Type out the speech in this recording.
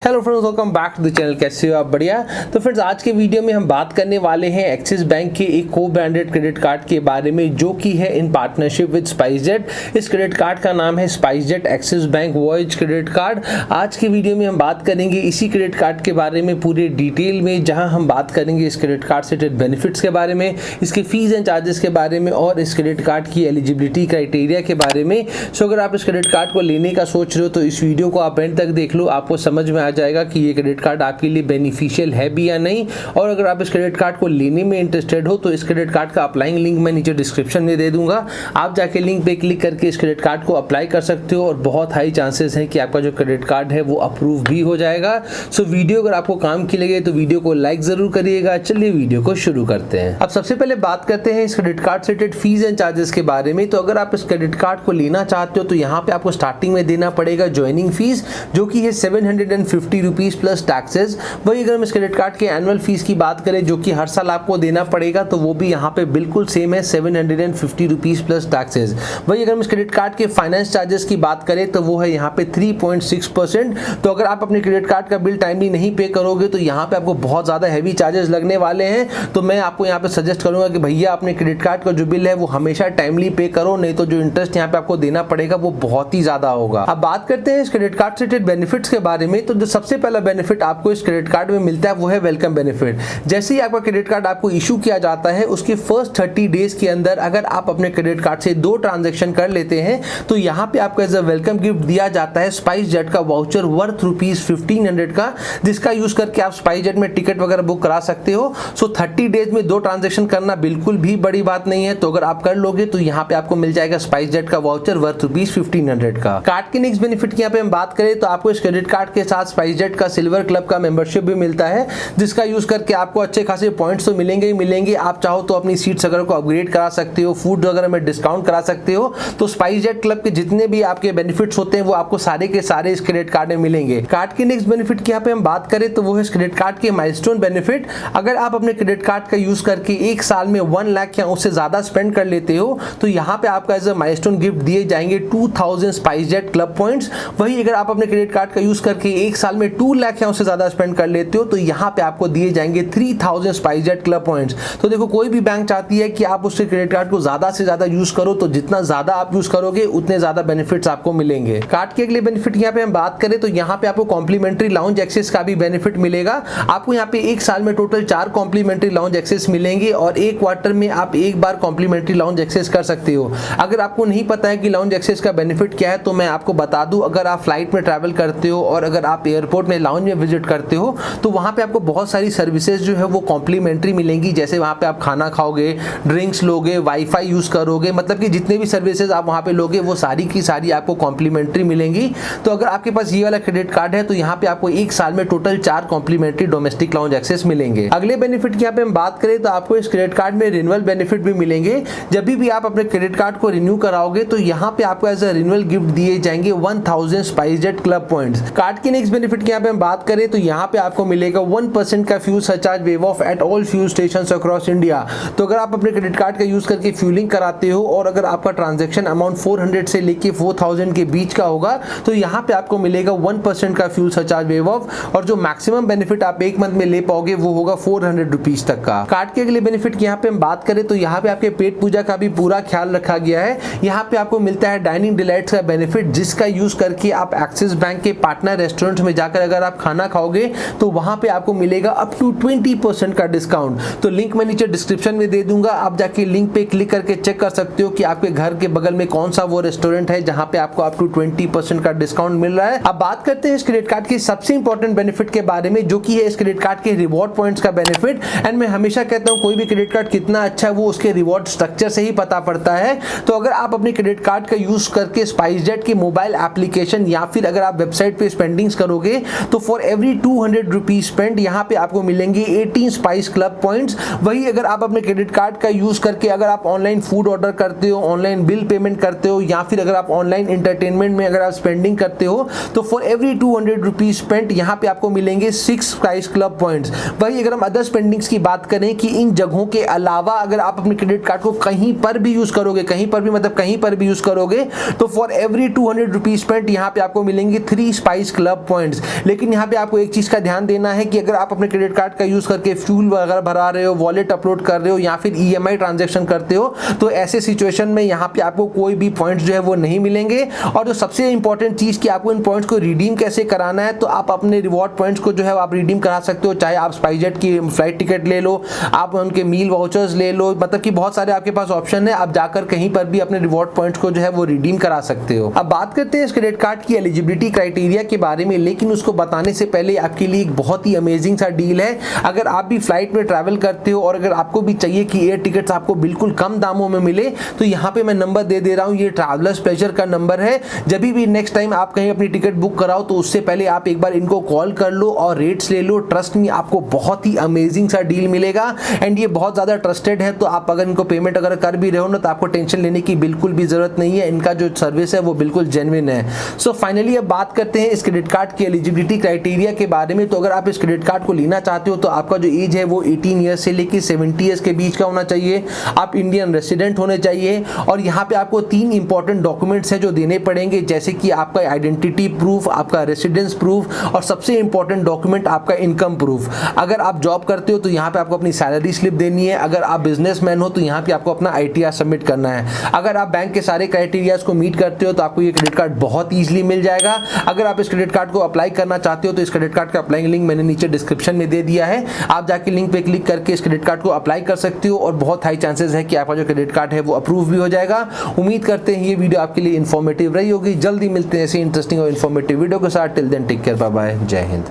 Hello friends, welcome back to the channel. कैसे हो आप? बढ़िया। तो फ्रेंड्स, आज के वीडियो में हम बात करने वाले हैं एक्सिस बैंक के एक को ब्रांडेड क्रेडिट कार्ड के बारे में, जो कि है इन पार्टनरशिप विद स्पाइसजेट। इस क्रेडिट कार्ड का नाम है SpiceJet axis bank voyage credit card. आज के वीडियो में हम बात करेंगे इसी क्रेडिट कार्ड के बारे में पूरे डिटेल में, जहां हम बात करेंगे इस क्रेडिट कार्ड से रिलेटेड बेनिफिट्स के बारे में, इसके फीस एंड चार्जेस के बारे में और इस क्रेडिट कार्ड की एलिजिबिलिटी क्राइटेरिया के बारे में। सो अगर आप इस क्रेडिट कार्ड को लेने का सोच रहे हो तो इस वीडियो को आप एंड तक देख लो, आपको समझ में आ जाएगा कि ये क्रेडिट कार्ड आपके लिए बेनिफिशियल है भी या नहीं। और अगर आप इस क्रेडिट कार्ड को लेने में इंटरेस्टेड हो तो इस क्रेडिट कार्ड का अप्लाइंग लिंक मैं नीचे डिस्क्रिप्शन में दे दूंगा। आप जाके लिंक पे क्लिक करके इस क्रेडिट कार्ड को अप्लाई कर सकते हो और बहुत हाई चांसेस हैं कि आपका जो क्रेडिट कार्ड है वो अप्रूव भी हो जाएगा। सो वीडियो अगर आपको काम की लगे तो वीडियो को लाइक जरूर करिएगा। चलिए वीडियो को शुरू करते हैं। अब सबसे पहले बात करते हैं इस क्रेडिट कार्ड से रिलेटेड फीस एंड चार्जेस के बारे में। तो अगर आप इस क्रेडिट कार्ड को लेना चाहते हो तो यहाँ पे आपको स्टार्टिंग में देना पड़ेगा ज्वाइनिंग फीस, जो कि है 750 रुपीज प्लस टैक्सेस। वही अगर हम इस क्रेडिट कार्ड के एनुअल फीस की बात करें, जो कि हर साल आपको देना पड़ेगा, तो वो भी यहाँ पे बिल्कुल सेम है, 750 रुपीज प्लस टैक्सेस। वही अगर हम इस क्रेडिट कार्ड के फाइनेंस चार्जेस की बात करें तो वो है यहाँ पे 3.6%। तो अगर आप अपने क्रेडिट कार्ड का बिल टाइमली नहीं पे करोगे तो यहाँ पे आपको बहुत ज्यादा हैवी चार्जेस लगने वाले हैं। तो मैं आपको यहाँ पे सजेस्ट करूंगा कि भैया अपने क्रेडिट कार्ड का जो बिल है वो हमेशा टाइमली पे करो, नहीं तो जो इंटरेस्ट यहाँ पे आपको देना पड़ेगा वो बहुत ही ज्यादा होगा। अब बात करते हैं इस क्रेडिट कार्ड से रिलेटेड बेनिफिट्स के बारे में। तो जो सबसे पहला बेनिफिट आपको इस क्रेडिट कार्ड में मिलता है वो है वेलकम बेनिफिट। जैसे ही आपका क्रेडिट कार्ड आपको इशू किया जाता है, उसके फर्स्ट 30 डेज के अंदर अगर आप अपने क्रेडिट कार्ड से 2 ट्रांजैक्शन कर लेते हैं तो यहाँ पे आपको एज अ वेलकम गिफ्ट दिया जाता है स्पाइसजेट का वाउचर वर्थ ₹1500 का, जिसका यूज करके आप स्पाइसजेट में टिकट वगैरह बुक करा सकते हो। सो 30 डेज में 2 ट्रांजैक्शन करना बिल्कुल भी बड़ी बात नहीं है। तो अगर आप कर लोगे तो यहाँ पे आपको मिल जाएगा स्पाइसजेट का वाउचर वर्थ ₹1500 का। कार्ड के नेक्स्ट बेनिफिट की यहाँ पे हम बात करें तो आपको इस क्रेडिट कार्ड के साथ स्पाइसजेट का सिल्वर क्लब का मेंबरशिप भी मिलता है, जिसका यूज करके आपको अच्छे खासे पॉइंट्स तो मिलेंगे ही मिलेंगे। आप चाहो तो अपनी सीट्स अगर को अपग्रेड करा सकते हो, फूड वगैरह में डिस्काउंट करा सकते हो। तो स्पाइसजेट क्लब के जितने भी आपके बेनिफिट्स होते हैं वो आपको सारे के सारे इस क्रेडिट कार्ड में मिलेंगे। कार्ड के नेक्स्ट बेनिफिट की यहाँ पे हम बात करें तो वो है इस क्रेडिट कार्ड के माइलस्टोन बेनिफिट। अगर आप अपने क्रेडिट कार्ड का यूज करके 1 साल में 1 लाख या उससे ज्यादा स्पेंड कर लेते हो तो यहाँ पे आपका एज अ माइलस्टोन गिफ्ट दिए जाएंगे 2000 स्पाइसजेट क्लब पॉइंट्स। वही अगर आप अपने क्रेडिट कार्ड का यूज करके 1 साल में 2 लाख या उससे ज्यादा स्पेंड कर लेते हो तो यहाँ पे आपको दिए जाएंगे 3000 स्पाइसजेट क्लब पॉइंट्स। तो देखो, कोई भी बैंक चाहती है कि आप उसके क्रेडिट कार्ड को ज्यादा से ज्यादा यूज करो, तो जितना ज्यादा आप यूज करोगे उतने ज्यादा बेनिफिट्स आपको मिलेंगे। कार्ड के अगले बेनिफिट यहाँ पे हम बात करें तो यहाँ पे आपको कॉम्प्लीमेंट्री लाउंज एक्सेस का भी बेनिफिट मिलेगा। आपको यहाँ पे 1 साल में टोटल 4 कॉम्प्लीमेंट्री लाउंज एक्सेस मिलेंगे और 1 क्वार्टर में आप 1 बार कॉम्प्लीमेंट्री लाउंज एक्सेस कर सकते हो। अगर आपको नहीं पता है कि लाउंज एक्सेस का बेनिफिट क्या है तो मैं आपको बता दूं, अगर आप फ्लाइट में ट्रैवल करते हो और अगर आप एयरपोर्ट में लाउंज में विजिट करते हो तो वहां पे आपको बहुत सारी सर्विसेज जो है वो कॉम्प्लीमेंट्री मिलेंगी। जैसे वहां पे आप खाना खाओगे, ड्रिंक्स लोगे, वाईफाई यूज करोगे, मतलब कि जितने भी सर्विसेज आप वहां पे लोगे वो सारी की सारी आपको कॉम्प्लीमेंट्री मिलेंगी। तो अगर आपके पास ये वाला क्रेडिट कार्ड है तो यहाँ पे आपको 1 साल में total 4 complimentary domestic lounge access मिलेंगे। अगले बेनिफिट की यहाँ पे हम बात करें तो आपको इस क्रेडिट कार्ड में रिन्यूअल बेनिफिट भी मिलेंगे। जब भी आप अपने क्रेडिट कार्ड को रिन्यू कराओगे तो यहाँ पे आपको एज अ रिन्यूअल गिफ्ट दिए जाएंगे 1000 स्पाइसजेट क्लब पॉइंट्स। कार्ड के नेक्स्ट बेनिफिट की यहाँ पे हम बात करें तो यहाँ पे आपको मिलेगा 1% का fuel surcharge wave of at all fuel stations across India. तो अगर आप अपने क्रेडिट कार्ड का यूज करके फ्यूलिंग कराते हो और अगर आपका ट्रांजैक्शन अमाउंट 400 से लेके 4000 के बीच का होगा तो यहाँ पे आपको मिलेगा 1% का फ्यूल सरचार्ज वेव ऑफ, और जो मैक्सिमम बेनिफिट आप 1 मंथ में ले पाओगे वो होगा 400 रुपीज तक का। कार्ड के अगले बेनिफिट की यहाँ पे हम बात करें तो यहाँ पे आपके पेट पूजा का भी पूरा ख्याल रखा गया है। यहाँ पे आपको मिलता है डाइनिंग डिलाइट्स का बेनिफिट, जिसका यूज करके आप एक्सिस बैंक के पार्टनर रेस्टोरेंट में जाकर अगर आप खाना खाओगे तो वहां पे आपको मिलेगा अप टू 20% का डिस्काउंट। तो लिंक मैं नीचे डिस्क्रिप्शन में दे दूंगा, आप जाके लिंक पे क्लिक करके चेक कर सकते हो कि आपके घर के बगल में कौन सा वो रेस्टोरेंट है जहां पे आपको अप टू 20% का डिस्काउंट मिल रहा है। अब बात करते हैं इस क्रेडिट कार्ड के सबसे इंपॉर्टेंट बेनिफिट के बारे में, जो कि है इस क्रेडिट कार्ड के रिवॉर्ड पॉइंट्स का बेनिफिट। एंड मैं हमेशा कहता हूं कोई भी क्रेडिट कार्ड कितना अच्छा है वो उसके रिवॉर्ड स्ट्रक्चर से ही पता पड़ता है। तो अगर आप अपने क्रेडिट कार्ड का यूज करके स्पाइसजेट के मोबाइल एप्लीकेशन या फिर अगर आप वेबसाइट पे स्पेंडिंग्स करोगे तो फॉर एवरी 200 रुपीज स्पेंड यहाँ पे आपको मिलेंगे 18 स्पाइस क्लब पॉइंट्स। वही अगर आप अपने क्रेडिट कार्ड का यूज करके अगर आप ऑनलाइन फूड ऑर्डर करते हो, ऑनलाइन बिल पेमेंट करते हो या फिर अगर आप ऑनलाइन एंटरटेनमेंट में अगर आप स्पेंडिंग करते हो तो फॉर एवरी 200 रुपीज स्पेंड यहाँ पे आपको मिलेंगे 6 स्पाइस क्लब पॉइंट्स। वही अगर हम अदर स्पेंडिंग्स की बात करें कि इन जगहों के अलावा अगर आप अपने क्रेडिट कार्ड को कहीं पर भी यूज करोगे, कहीं पर भी मतलब कहीं पर भी यूज करोगे तो फॉर एवरी 200 रुपीज स्पेंड यहाँ पे आपको मिलेंगे 3 स्पाइस क्लब पॉइंट। पॉइंट्स। लेकिन यहाँ पे आपको एक चीज़ का ध्यान देना है कि अगर आप अपने क्रेडिट कार्ड का यूज़ करके फ्यूल वगैरह भरा रहे हो, वॉलेट अपलोड कर रहे हो या फिर EMI ट्रांजेक्शन करते हो, तो ऐसे सिचुएशन में यहाँ पे आपको कोई भी पॉइंट्स जो है वो नहीं मिलेंगे। और जो सबसे इंपॉर्टेंट चीज़ कि आपको इन पॉइंट्स को रिडीम कैसे कराना है, तो आप अपने रिवॉर्ड पॉइंट्स को जो है आप रिडीम करा सकते हो। चाहे आप स्पाइसजेट की फ्लाइट टिकट ले लो, आप उनके मील वाउचर्स ले लो, मतलब कि बहुत सारे आपके पास ऑप्शन है। आप जाकर कहीं पर भी अपने रिवॉर्ड पॉइंट्स को जो है वो रिडीम करा सकते हो। अब बात करते हैं इस क्रेडिट कार्ड की एलिजिबिलिटी क्राइटेरिया के बारे में, लेकिन उसको बताने से पहले आपके लिए एक बहुत ही अमेजिंग सा डील है। अगर आप भी फ्लाइट में ट्रैवल करते हो और अगर आपको भी चाहिए कि एयर टिकट्स आपको बिल्कुल कम दामों में मिले, तो यहाँ पे मैं नंबर दे रहा हूँ, ये ट्रैवलर्स प्लेजर का नंबर है। जब भी नेक्स्ट टाइम आप कहीं अपनी टिकट बुक कराओ तो उससे पहले आप एक बार इनको कॉल कर लो और रेट्स ले लो। ट्रस्ट मी, आपको बहुत ही अमेजिंग सा डील मिलेगा एंड ये बहुत ज़्यादा ट्रस्टेड है। तो आप अगर इनको पेमेंट अगर कर भी रहे हो ना, तो आपको टेंशन लेने की बिल्कुल भी जरूरत नहीं है। इनका जो सर्विस है वो बिल्कुल जेन्युइन है। सो फाइनली अब बात करते हैं इस क्रेडिट कार्ड की एलिजिबिलिटी क्राइटेरिया के बारे में। तो अगर आप इस क्रेडिट कार्ड को लेना चाहते हो तो आपका जो एज है वो 18 ईयर्स से लेकर 70 ईयर्स के बीच का होना चाहिए। आप इंडियन रेसिडेंट होने चाहिए और यहाँ पे आपको 3 इंपॉर्टेंट डॉक्यूमेंट्स हैं जो देने पड़ेंगे, जैसे कि आपका आइडेंटिटी प्रूफ, आपका रेसिडेंस प्रूफ और सबसे इंपॉर्टेंट डॉक्यूमेंट आपका इनकम प्रूफ। अगर आप जॉब करते हो तो यहाँ पे आपको अपनी सैलरी स्लिप देनी है। अगर आप बिजनेसमैन हो तो यहाँ पे आपको अपना ITR सबमिट करना है। अगर आप बैंक के सारे क्राइटेरियाज को मीट करते हो तो आपको ये क्रेडिट कार्ड बहुत ईजिली मिल जाएगा। अगर आप इस क्रेडिट कार्ड को अप्लाई करना चाहते हो तो इस क्रेडिट कार्ड का अप्लाई लिंक मैंने नीचे डिस्क्रिप्शन में दे दिया है। आप जाके लिंक पे क्लिक करके इस क्रेडिट कार्ड को अप्लाई कर सकते हो और बहुत हाई चांसेस है कि आपका जो क्रेडिट कार्ड है वो अप्रूव भी हो जाएगा। उम्मीद करते हैं ये वीडियो आपके लिए इन्फॉर्मेटिव रही होगी। जल्दी मिलते हैं ऐसे इंटरेस्टिंग और इन्फॉर्मेटिव वीडियो के साथ। Till then take care, bye bye, जय हिंद।